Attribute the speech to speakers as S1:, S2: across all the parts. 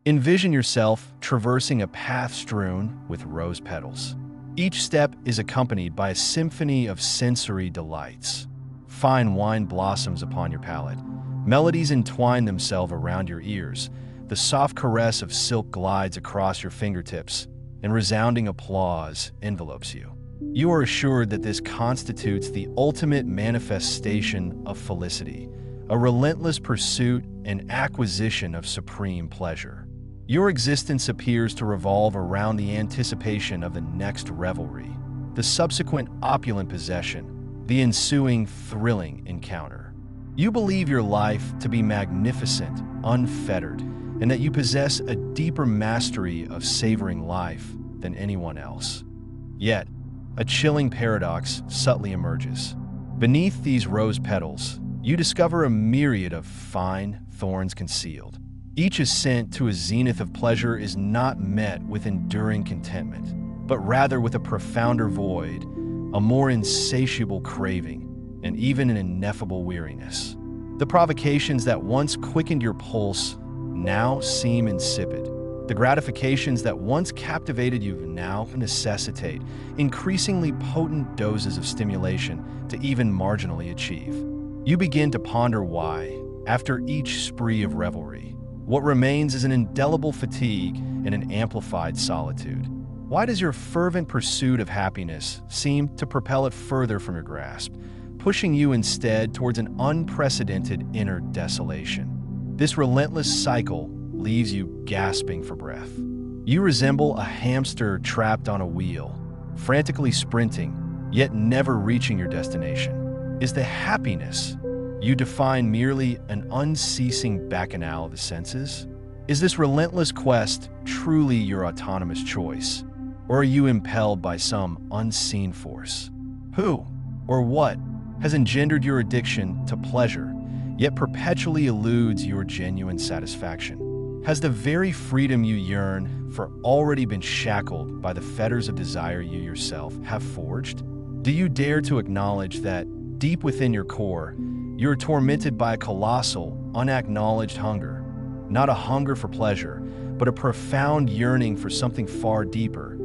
S1: Envision yourself traversing a path strewn with rose petals. Each step is accompanied by a symphony of sensory delights. Fine wine blossoms upon your palate. Melodies entwine themselves around your ears. The soft caress of silk glides across your fingertips, and resounding applause envelopes you. You are assured that this constitutes the ultimate manifestation of felicity, a relentless pursuit and acquisition of supreme pleasure. Your existence appears to revolve around the anticipation of the next revelry, the subsequent opulent possession, the ensuing thrilling encounter. You believe your life to be magnificent, unfettered, and that you possess a deeper mastery of savoring life than anyone else. Yet, a chilling paradox subtly emerges. Beneath these rose petals, you discover a myriad of fine thorns concealed. Each ascent to a zenith of pleasure is not met with enduring contentment, but rather with a profounder void, a more insatiable craving, and even an ineffable weariness. The provocations that once quickened your pulse now seem insipid. The gratifications that once captivated you now necessitate increasingly potent doses of stimulation to even marginally achieve. You begin to ponder why, after each spree of revelry, what remains is an indelible fatigue and an amplified solitude. Why does your fervent pursuit of happiness seem to propel it further from your grasp, pushing you instead towards an unprecedented inner desolation? This relentless cycle leaves you gasping for breath. You resemble a hamster trapped on a wheel, frantically sprinting, yet never reaching your destination. Is the happiness you define merely an unceasing bacchanal of the senses? Is this relentless quest truly your autonomous choice? Or are you impelled by some unseen force? Who or what has engendered your addiction to pleasure, yet perpetually eludes your genuine satisfaction? Has the very freedom you yearn for already been shackled by the fetters of desire you yourself have forged? Do you dare to acknowledge that, deep within your core, you are tormented by a colossal, unacknowledged hunger? Not a hunger for pleasure, but a profound yearning for something far deeper,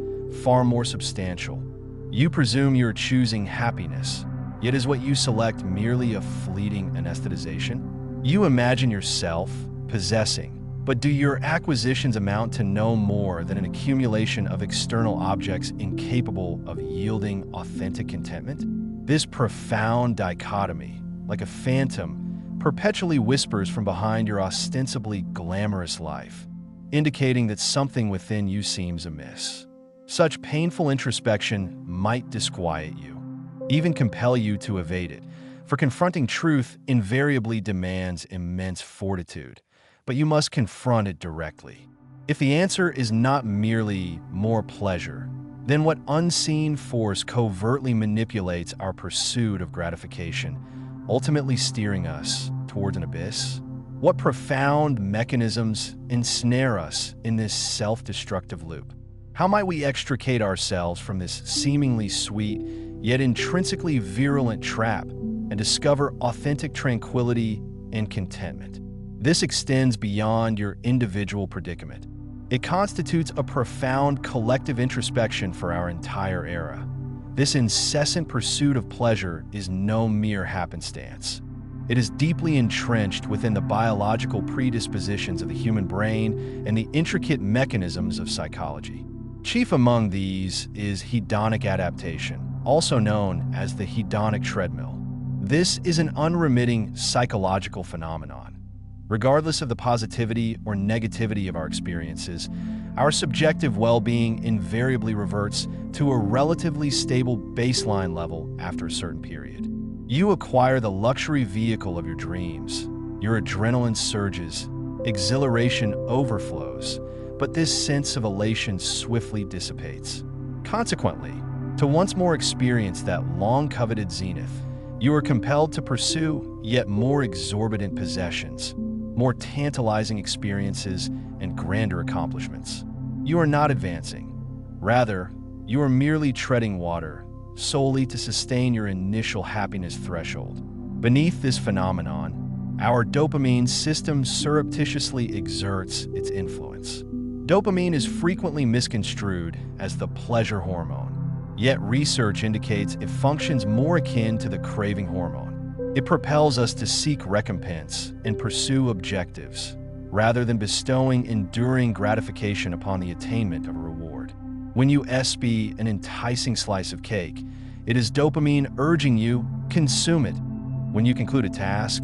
S1: far more substantial. You presume you're choosing happiness, yet is what you select merely a fleeting anesthetization? You imagine yourself possessing, but do your acquisitions amount to no more than an accumulation of external objects incapable of yielding authentic contentment? This profound dichotomy, like a phantom, perpetually whispers from behind your ostensibly glamorous life, indicating that something within you seems amiss. Such painful introspection might disquiet you, even compel you to evade it, for confronting truth invariably demands immense fortitude, but you must confront it directly. If the answer is not merely more pleasure, then what unseen force covertly manipulates our pursuit of gratification, ultimately steering us towards an abyss? What profound mechanisms ensnare us in this self-destructive loop? How might we extricate ourselves from this seemingly sweet, yet intrinsically virulent trap and discover authentic tranquility and contentment? This extends beyond your individual predicament. It constitutes a profound collective introspection for our entire era. This incessant pursuit of pleasure is no mere happenstance. It is deeply entrenched within the biological predispositions of the human brain and the intricate mechanisms of psychology. Chief among these is hedonic adaptation, also known as the hedonic treadmill. This is an unremitting psychological phenomenon. Regardless of the positivity or negativity of our experiences, our subjective well-being invariably reverts to a relatively stable baseline level after a certain period. You acquire the luxury vehicle of your dreams. Your adrenaline surges, exhilaration overflows, but this sense of elation swiftly dissipates. Consequently, to once more experience that long-coveted zenith, you are compelled to pursue yet more exorbitant possessions, more tantalizing experiences, and grander accomplishments. You are not advancing. Rather, you are merely treading water, solely to sustain your initial happiness threshold. Beneath this phenomenon, our dopamine system surreptitiously exerts its influence. Dopamine is frequently misconstrued as the pleasure hormone, yet research indicates it functions more akin to the craving hormone. It propels us to seek recompense and pursue objectives, rather than bestowing enduring gratification upon the attainment of a reward. When you espy an enticing slice of cake, it is dopamine urging you, consume it. When you conclude a task,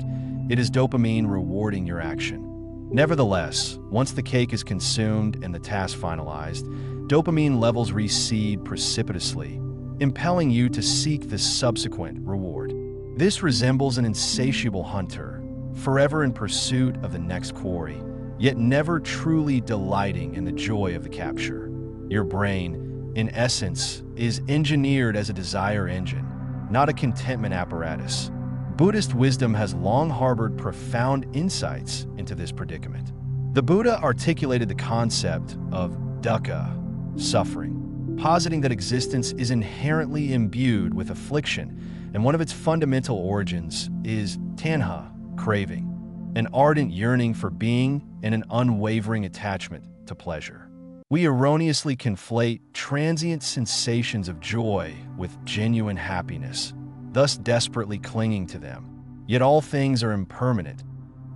S1: it is dopamine rewarding your action. Nevertheless, once the cake is consumed and the task finalized, dopamine levels recede precipitously, impelling you to seek the subsequent reward. This resembles an insatiable hunter, forever in pursuit of the next quarry, yet never truly delighting in the joy of the capture. Your brain, in essence, is engineered as a desire engine, not a contentment apparatus. Buddhist wisdom has long harbored profound insights into this predicament. The Buddha articulated the concept of dukkha, suffering, positing that existence is inherently imbued with affliction, and one of its fundamental origins is tanha, craving, an ardent yearning for being and an unwavering attachment to pleasure. We erroneously conflate transient sensations of joy with genuine happiness, thus desperately clinging to them. Yet all things are impermanent,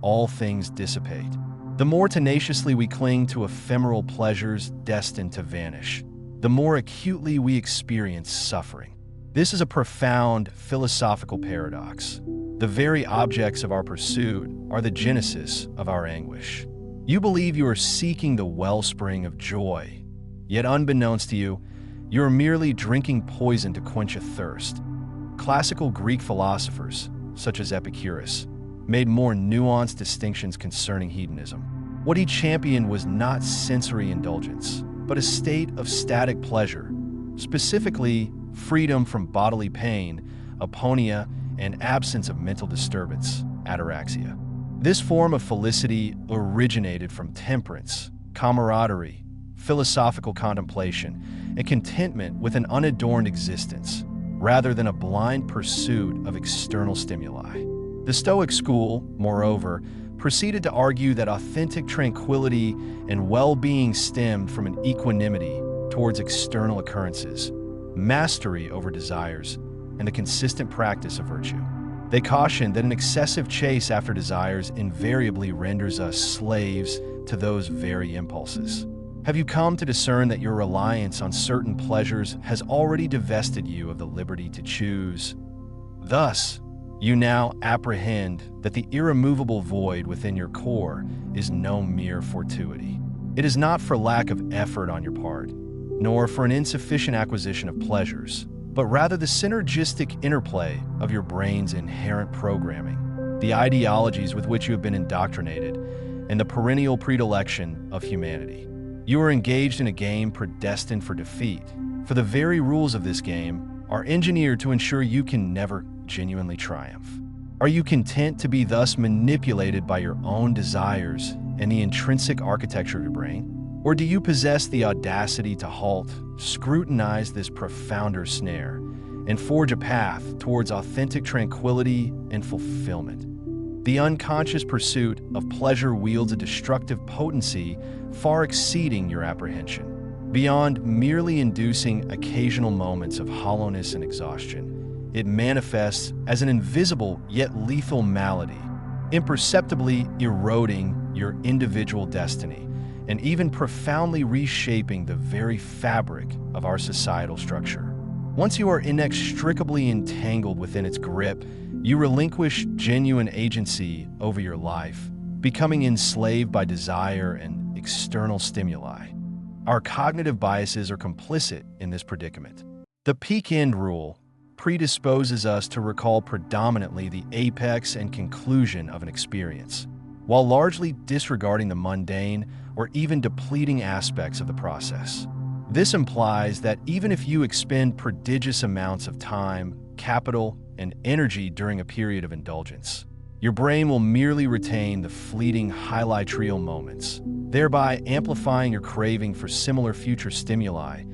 S1: all things dissipate. The more tenaciously we cling to ephemeral pleasures destined to vanish, the more acutely we experience suffering. This is a profound philosophical paradox. The very objects of our pursuit are the genesis of our anguish. You believe you are seeking the wellspring of joy, yet unbeknownst to you, you are merely drinking poison to quench a thirst. Classical Greek philosophers, such as Epicurus, made more nuanced distinctions concerning hedonism. What he championed was not sensory indulgence, but a state of static pleasure, specifically freedom from bodily pain, aponia, and absence of mental disturbance, ataraxia. This form of felicity originated from temperance, camaraderie, philosophical contemplation, and contentment with an unadorned existence, rather than a blind pursuit of external stimuli. The Stoic school, moreover, proceeded to argue that authentic tranquility and well-being stemmed from an equanimity towards external occurrences, mastery over desires, and the consistent practice of virtue. They cautioned that an excessive chase after desires invariably renders us slaves to those very impulses. Have you come to discern that your reliance on certain pleasures has already divested you of the liberty to choose? Thus, you now apprehend that the irremovable void within your core is no mere fortuity. It is not for lack of effort on your part, nor for an insufficient acquisition of pleasures, but rather the synergistic interplay of your brain's inherent programming, the ideologies with which you have been indoctrinated, and the perennial predilection of humanity. You are engaged in a game predestined for defeat, for the very rules of this game are engineered to ensure you can never genuinely triumph. Are you content to be thus manipulated by your own desires and the intrinsic architecture of your brain? Or do you possess the audacity to halt, scrutinize this profounder snare, and forge a path towards authentic tranquility and fulfillment? The unconscious pursuit of pleasure wields a destructive potency far exceeding your apprehension. Beyond merely inducing occasional moments of hollowness and exhaustion, it manifests as an invisible yet lethal malady, imperceptibly eroding your individual destiny and even profoundly reshaping the very fabric of our societal structure. Once you are inextricably entangled within its grip, you relinquish genuine agency over your life, becoming enslaved by desire and external stimuli. Our cognitive biases are complicit in this predicament. The peak-end rule predisposes us to recall predominantly the apex and conclusion of an experience, while largely disregarding the mundane or even depleting aspects of the process. This implies that even if you expend prodigious amounts of time, capital, and energy during a period of indulgence, your brain will merely retain the fleeting highlight reel moments, thereby amplifying your craving for similar future stimuli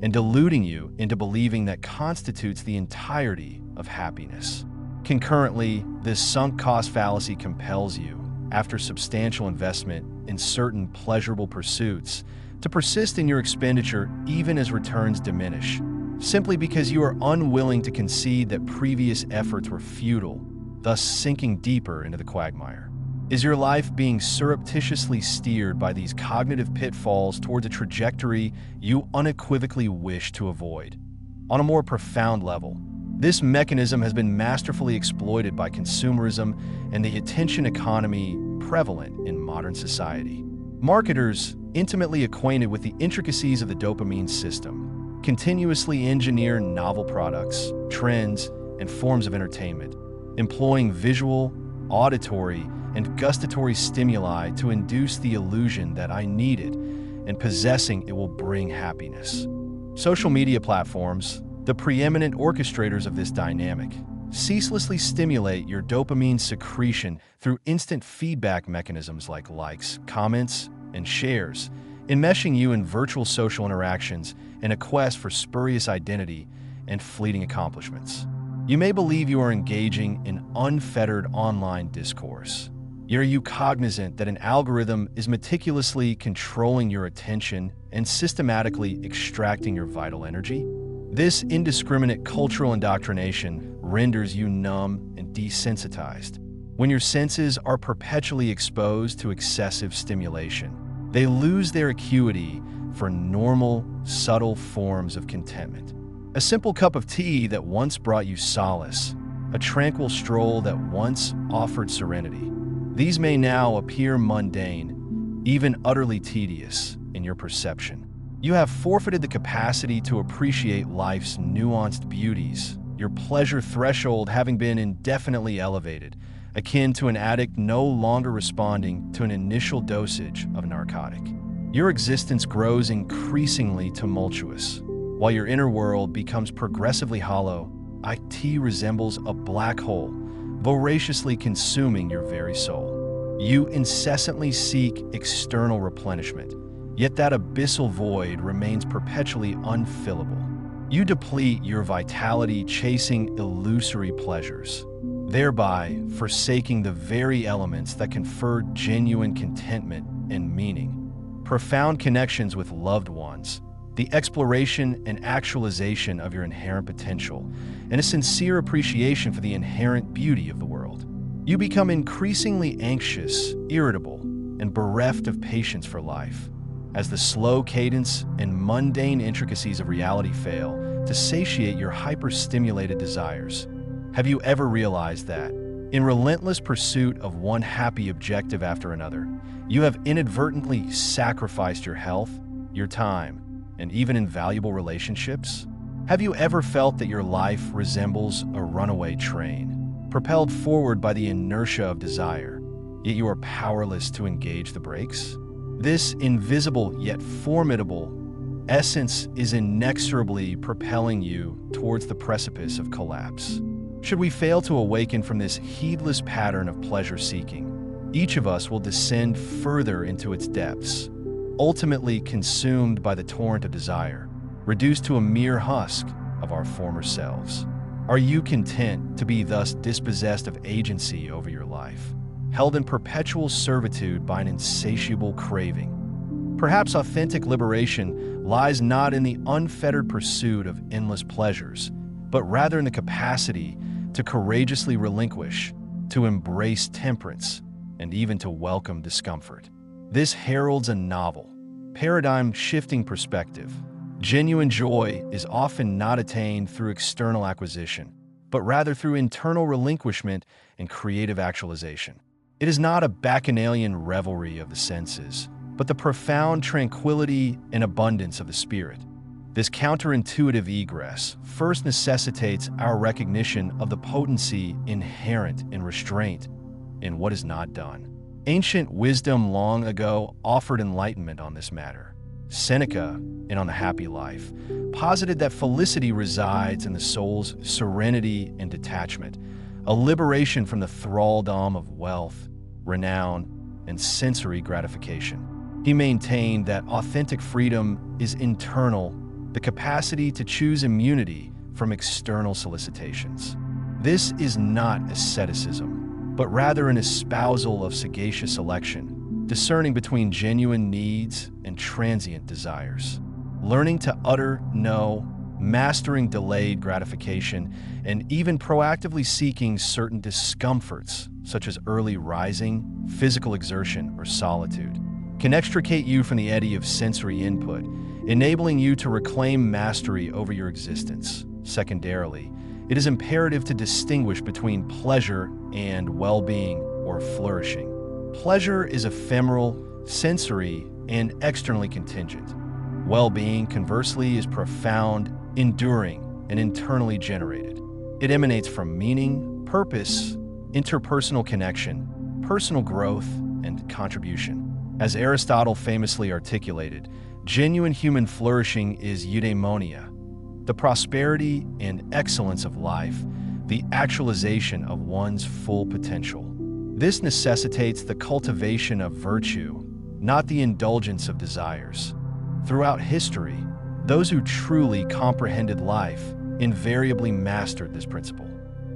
S1: and deluding you into believing that constitutes the entirety of happiness. Concurrently, this sunk cost fallacy compels you, after substantial investment in certain pleasurable pursuits, to persist in your expenditure even as returns diminish, simply because you are unwilling to concede that previous efforts were futile, thus sinking deeper into the quagmire. Is your life being surreptitiously steered by these cognitive pitfalls towards a trajectory you unequivocally wish to avoid? On a more profound level, this mechanism has been masterfully exploited by consumerism and the attention economy prevalent in modern society. Marketers, intimately acquainted with the intricacies of the dopamine system, continuously engineer novel products, trends, and forms of entertainment, employing visual, auditory, and gustatory stimuli to induce the illusion that I need it, and possessing it will bring happiness. Social media platforms, the preeminent orchestrators of this dynamic, ceaselessly stimulate your dopamine secretion through instant feedback mechanisms like likes, comments, and shares, enmeshing you in virtual social interactions in a quest for spurious identity and fleeting accomplishments. You may believe you are engaging in unfettered online discourse. Yet are you cognizant that an algorithm is meticulously controlling your attention and systematically extracting your vital energy? This indiscriminate cultural indoctrination renders you numb and desensitized. When your senses are perpetually exposed to excessive stimulation, they lose their acuity for normal, subtle forms of contentment. A simple cup of tea that once brought you solace, a tranquil stroll that once offered serenity. These may now appear mundane, even utterly tedious in your perception. You have forfeited the capacity to appreciate life's nuanced beauties, your pleasure threshold having been indefinitely elevated, akin to an addict no longer responding to an initial dosage of a narcotic. Your existence grows increasingly tumultuous. While your inner world becomes progressively hollow, IT resembles a black hole, voraciously consuming your very soul. You incessantly seek external replenishment, yet that abyssal void remains perpetually unfillable. You deplete your vitality chasing illusory pleasures, thereby forsaking the very elements that confer genuine contentment and meaning. Profound connections with loved ones, the exploration and actualization of your inherent potential, and a sincere appreciation for the inherent beauty of the world. You become increasingly anxious, irritable, and bereft of patience for life, as the slow cadence and mundane intricacies of reality fail to satiate your hyper-stimulated desires. Have you ever realized that, in relentless pursuit of one happy objective after another, you have inadvertently sacrificed your health, your time, and even invaluable relationships? Have you ever felt that your life resembles a runaway train, propelled forward by the inertia of desire, yet you are powerless to engage the brakes? This invisible yet formidable essence is inexorably propelling you towards the precipice of collapse. Should we fail to awaken from this heedless pattern of pleasure-seeking, each of us will descend further into its depths, ultimately consumed by the torrent of desire, reduced to a mere husk of our former selves. Are you content to be thus dispossessed of agency over your life, held in perpetual servitude by an insatiable craving? Perhaps authentic liberation lies not in the unfettered pursuit of endless pleasures, but rather in the capacity to courageously relinquish, to embrace temperance, and even to welcome discomfort. This heralds a novel, paradigm-shifting perspective. Genuine joy is often not attained through external acquisition, but rather through internal relinquishment and creative actualization. It is not a bacchanalian revelry of the senses, but the profound tranquility and abundance of the spirit. This counterintuitive egress first necessitates our recognition of the potency inherent in restraint in what is not done. Ancient wisdom long ago offered enlightenment on this matter. Seneca, in On the Happy Life, posited that felicity resides in the soul's serenity and detachment, a liberation from the thraldom of wealth, renown, and sensory gratification. He maintained that authentic freedom is internal, the capacity to choose immunity from external solicitations. This is not asceticism, but rather an espousal of sagacious election, discerning between genuine needs and transient desires. Learning to utter no, mastering delayed gratification, and even proactively seeking certain discomforts, such as early rising, physical exertion, or solitude, can extricate you from the eddy of sensory input, enabling you to reclaim mastery over your existence. Secondarily, it is imperative to distinguish between pleasure and well-being or flourishing. Pleasure is ephemeral, sensory, and externally contingent. Well-being, conversely, is profound, enduring, and internally generated. It emanates from meaning, purpose, interpersonal connection, personal growth, and contribution. As Aristotle famously articulated, genuine human flourishing is eudaimonia, the prosperity and excellence of life, the actualization of one's full potential. This necessitates the cultivation of virtue, not the indulgence of desires. Throughout history, those who truly comprehended life invariably mastered this principle.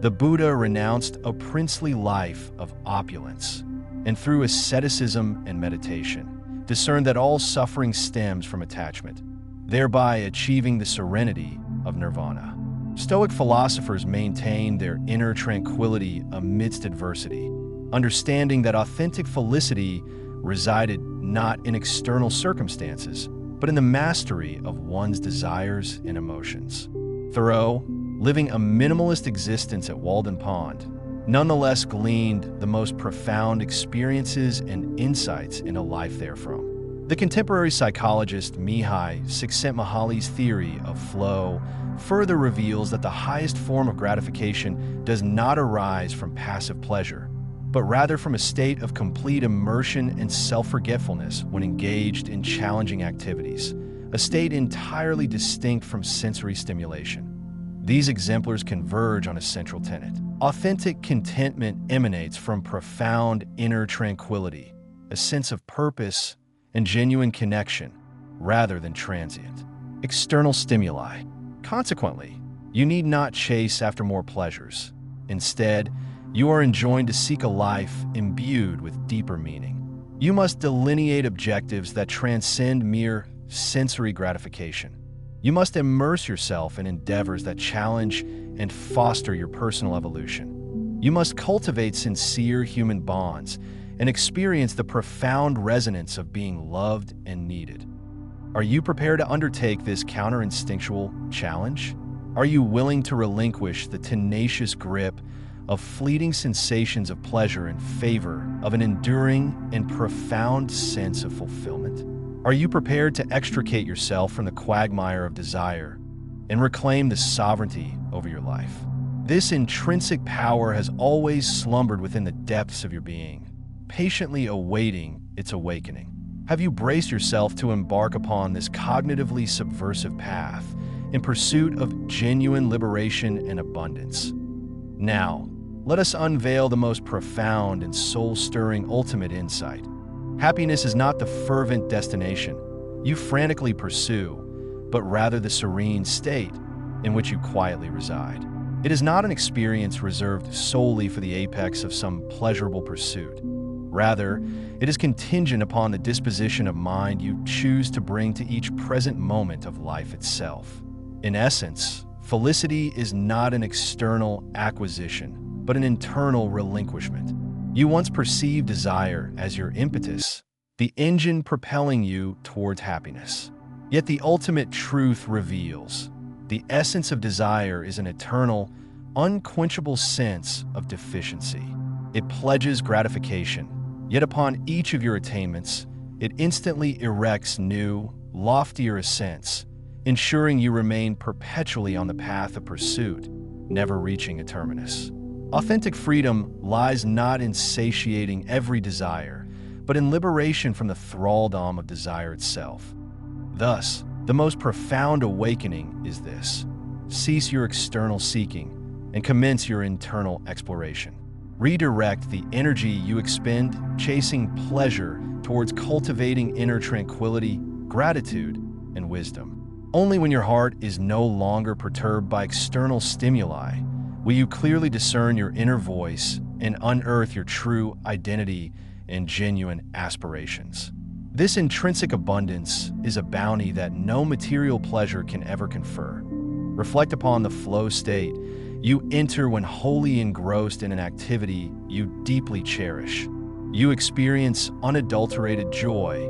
S1: The Buddha renounced a princely life of opulence, and through asceticism and meditation, discerned that all suffering stems from attachment, thereby achieving the serenity of nirvana. Stoic philosophers maintained their inner tranquility amidst adversity, understanding that authentic felicity resided not in external circumstances, but in the mastery of one's desires and emotions. Thoreau, living a minimalist existence at Walden Pond, nonetheless gleaned the most profound experiences and insights into life therefrom. The contemporary psychologist Mihai Csikszentmihalyi's theory of flow further reveals that the highest form of gratification does not arise from passive pleasure, but rather from a state of complete immersion and self-forgetfulness when engaged in challenging activities, a state entirely distinct from sensory stimulation. These exemplars converge on a central tenet. Authentic contentment emanates from profound inner tranquility, a sense of purpose, and genuine connection, rather than transient, external stimuli. Consequently, you need not chase after more pleasures. Instead, you are enjoined to seek a life imbued with deeper meaning. You must delineate objectives that transcend mere sensory gratification. You must immerse yourself in endeavors that challenge and foster your personal evolution. You must cultivate sincere human bonds and experience the profound resonance of being loved and needed. Are you prepared to undertake this counter-instinctual challenge? Are you willing to relinquish the tenacious grip of fleeting sensations of pleasure in favor of an enduring and profound sense of fulfillment? Are you prepared to extricate yourself from the quagmire of desire and reclaim the sovereignty over your life? This intrinsic power has always slumbered within the depths of your being, patiently awaiting its awakening. Have you braced yourself to embark upon this cognitively subversive path in pursuit of genuine liberation and abundance? Now, let us unveil the most profound and soul-stirring ultimate insight. Happiness is not the fervent destination you frantically pursue, but rather the serene state in which you quietly reside. It is not an experience reserved solely for the apex of some pleasurable pursuit. Rather, it is contingent upon the disposition of mind you choose to bring to each present moment of life itself. In essence, felicity is not an external acquisition, but an internal relinquishment. You once perceived desire as your impetus, the engine propelling you towards happiness. Yet the ultimate truth reveals the essence of desire is an eternal, unquenchable sense of deficiency. It pledges gratification, yet upon each of your attainments, it instantly erects new, loftier ascents, ensuring you remain perpetually on the path of pursuit, never reaching a terminus. Authentic freedom lies not in satiating every desire, but in liberation from the thraldom of desire itself. Thus, the most profound awakening is this: cease your external seeking and commence your internal exploration. Redirect the energy you expend chasing pleasure towards cultivating inner tranquility, gratitude, and wisdom. Only when your heart is no longer perturbed by external stimuli Will you clearly discern your inner voice and unearth your true identity and genuine aspirations? This intrinsic abundance is a bounty that no material pleasure can ever confer. Reflect upon the flow state you enter when wholly engrossed in an activity you deeply cherish. You experience unadulterated joy,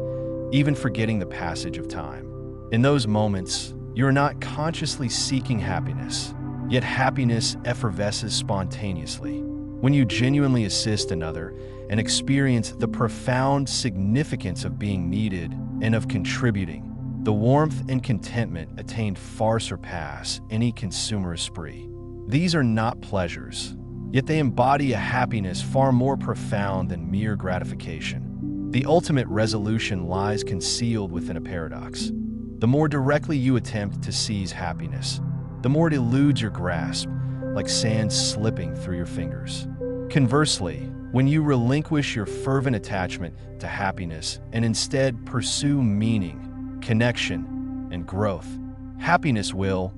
S1: even forgetting the passage of time. In those moments, you are not consciously seeking happiness, yet happiness effervesces spontaneously. When you genuinely assist another and experience the profound significance of being needed and of contributing, the warmth and contentment attained far surpass any consumer spree. These are not pleasures, yet they embody a happiness far more profound than mere gratification. The ultimate resolution lies concealed within a paradox. The more directly you attempt to seize happiness, the more it eludes your grasp, like sand slipping through your fingers. Conversely, when you relinquish your fervent attachment to happiness and instead pursue meaning, connection, and growth, happiness will,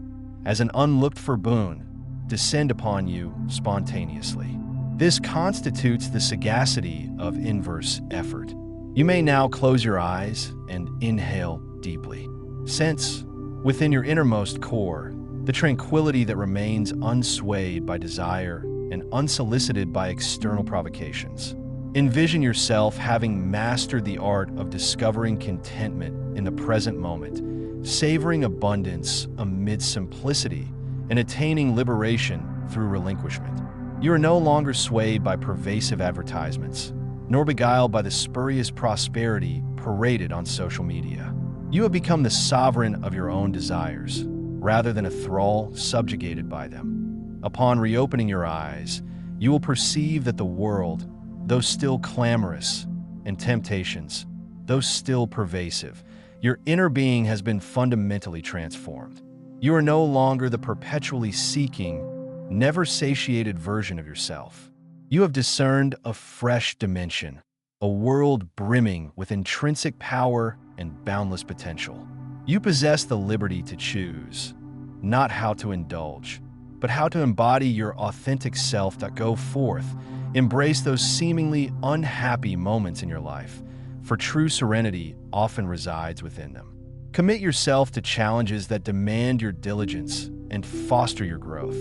S1: as an unlooked-for boon, descend upon you spontaneously. This constitutes the sagacity of inverse effort. You may now close your eyes and inhale deeply. Sense, within your innermost core, the tranquility that remains unswayed by desire and unsolicited by external provocations. Envision yourself having mastered the art of discovering contentment in the present moment, savoring abundance amid simplicity, and attaining liberation through relinquishment. You are no longer swayed by pervasive advertisements, nor beguiled by the spurious prosperity paraded on social media. You have become the sovereign of your own desires, rather than a thrall subjugated by them. Upon reopening your eyes, you will perceive that the world, though still clamorous, and temptations, though still pervasive, your inner being has been fundamentally transformed. You are no longer the perpetually seeking, never satiated version of yourself. You have discerned a fresh dimension, a world brimming with intrinsic power and boundless potential. You possess the liberty to choose, not how to indulge, but how to embody your authentic self. Go forth, embrace those seemingly unhappy moments in your life, for true serenity often resides within them. Commit yourself to challenges that demand your diligence and foster your growth,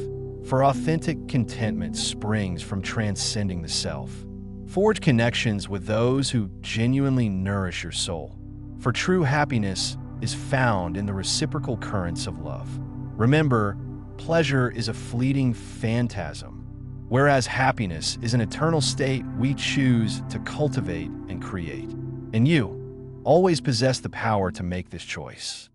S1: for authentic contentment springs from transcending the self. Forge connections with those who genuinely nourish your soul, for true happiness is found in the reciprocal currents of love. Remember, pleasure is a fleeting phantasm, whereas happiness is an eternal state we choose to cultivate and create. And you always possess the power to make this choice.